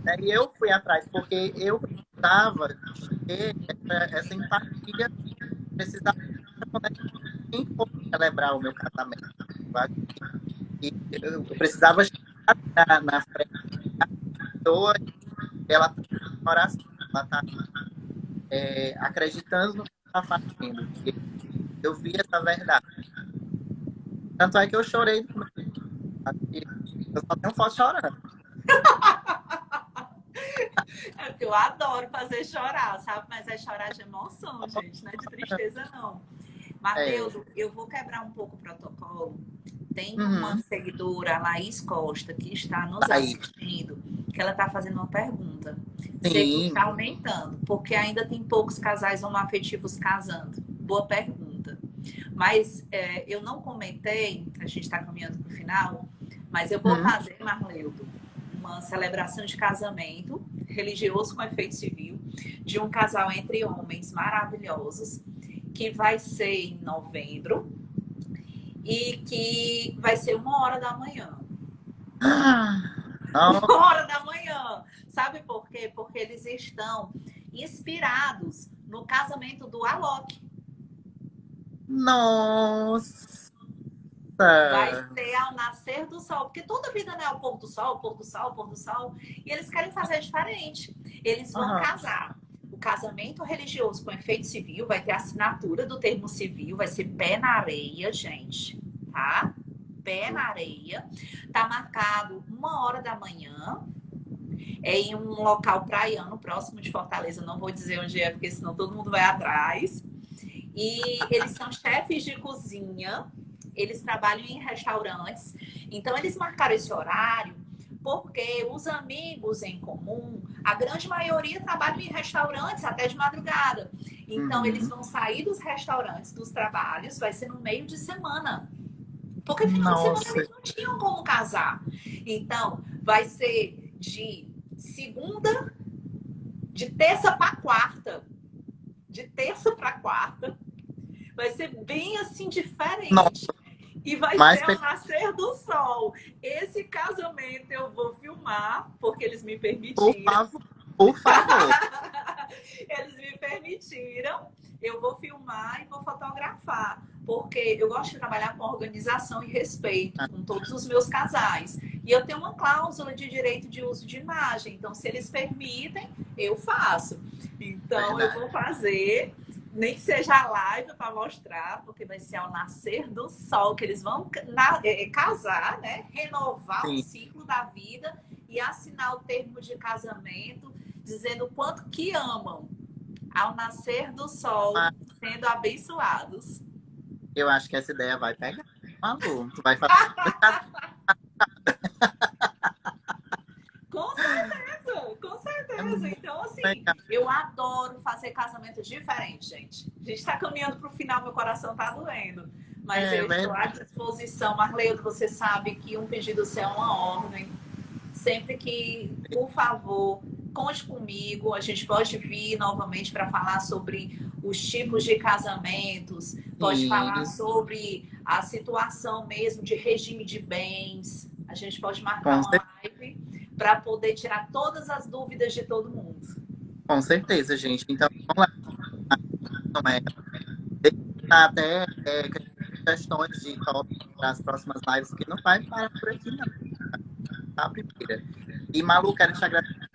Né? E eu fui atrás, porque eu precisava ter essa empatia, precisava de quem fosse celebrar o meu casamento. E eu precisava chegar na frente da pessoa, ela está em oração, ela está acreditando no que está fazendo. E eu vi essa verdade. Tanto é que eu chorei. Eu só tenho foto chorando. Eu adoro fazer chorar, sabe? Mas é chorar de emoção, gente, não é de tristeza, não. É, Marleudo, eu vou quebrar um pouco o protocolo. Tem uma uhum, seguidora, a Laís Costa, que está nos aí, assistindo, que ela está fazendo uma pergunta. Sei que sim. está aumentando, porque ainda tem poucos casais homoafetivos casando. Boa pergunta. Mas eu não comentei, a gente está caminhando para o final, mas eu vou Uhum, fazer, Marleudo, uma celebração de casamento religioso com efeito civil de um casal entre homens maravilhosos, que vai ser em novembro e que vai ser 1 hora da manhã. Oh, 1 hora da manhã. Sabe por quê? Porque eles estão inspirados no casamento do Alok. nossa! Vai ser ao nascer do sol, porque toda vida não é o pôr do sol, o pôr do sol, o pôr do sol, e eles querem fazer diferente. Eles vão Aham. casar. O casamento religioso com efeito civil vai ter assinatura do termo civil, vai ser pé na areia, gente, tá? Pé na areia. Tá marcado 1 hora da manhã. É em um local praiano, próximo de Fortaleza. Não vou dizer onde é, porque senão todo mundo vai atrás. E eles são chefes de cozinha, eles trabalham em restaurantes. Então, eles marcaram esse horário porque os amigos em comum, a grande maioria trabalham em restaurantes até de madrugada. Então, eles Uhum. vão sair dos restaurantes, dos trabalhos, vai ser no meio de semana. Porque final de semana Nossa, eles não tinham como casar. Então, vai ser de segunda, de terça para quarta. De terça para quarta. Vai ser bem assim nossa, diferente. E vai mais ser ao nascer do sol. Esse casamento eu vou filmar, porque eles me por permitiram. favor, por favor. Eles me permitiram. Eu vou filmar e vou fotografar. Porque eu gosto de trabalhar com organização e respeito com todos os meus casais. E eu tenho uma cláusula de direito de uso de imagem. Então, se eles permitem, eu faço. Então, eu Verdade. vou fazer, nem que seja live para mostrar, porque vai ser ao nascer do sol que eles vão casar, né? Renovar o Sim, ciclo da vida e assinar o termo de casamento, dizendo o quanto que amam ao nascer do sol, mas sendo abençoados. eu acho que essa ideia vai pegar. Malu, tu vai fazer. Com certeza, com É certeza. muito Então, assim, legal. eu adoro fazer casamentos diferentes, gente. A gente está caminhando para o final, meu coração está doendo. Mas É eu estou à verdade. disposição. Marleildo, você sabe que um pedido seu é uma ordem. Sempre que, por favor, conte comigo. A gente pode vir novamente para falar sobre os tipos de casamentos, pode falar Sim, sobre a situação mesmo de regime de bens. A gente pode marcar com, uma live para poder tirar todas as dúvidas de todo mundo. com certeza, gente. Então, vamos lá. Não é, deixar até questões de tópicos para as próximas lives, que não vai parar por aqui, não. Tá? A primeira. E, Malu, quero te agradecer,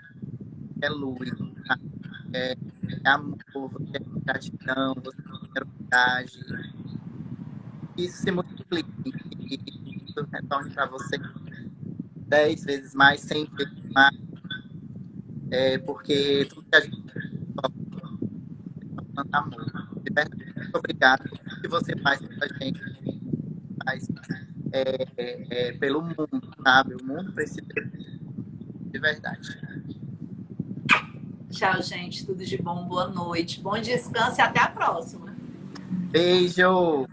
é luz, tá? É amor, você é gratidão, você é humildade. Isso se multiplica e isso retorne para você 10 vezes mais, 100 vezes mais, porque tudo que a gente faz é amor. De verdade, muito obrigado por tudo que você faz pela gente, faz pelo mundo, sabe? O mundo precisa de verdade. Tchau, gente. Tudo de bom. Boa noite. Bom descanso e até a próxima. Beijo!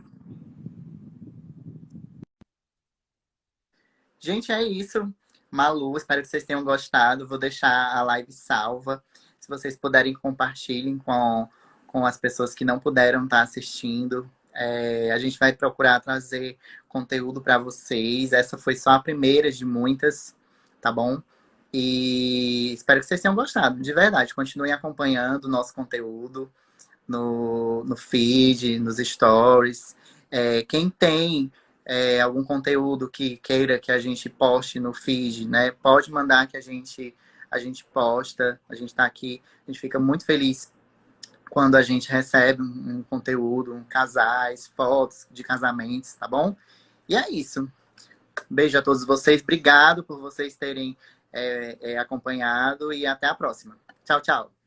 Gente, é isso. Malu, espero que vocês tenham gostado. Vou deixar a live salva. Se vocês puderem, compartilhem com as pessoas que não puderam estar assistindo. A gente vai procurar trazer conteúdo para vocês. Essa foi só a primeira de muitas, tá bom? E espero que vocês tenham gostado, de verdade. Continuem acompanhando o nosso conteúdo no feed, nos stories. Quem tem algum conteúdo que queira que a gente poste no feed, né? Pode mandar que a gente posta. A gente está aqui, a gente fica muito feliz quando a gente recebe um conteúdo, casais, fotos de casamentos, tá bom? E é isso. Beijo a todos vocês. Obrigado por vocês terem acompanhado e até a próxima. Tchau, tchau.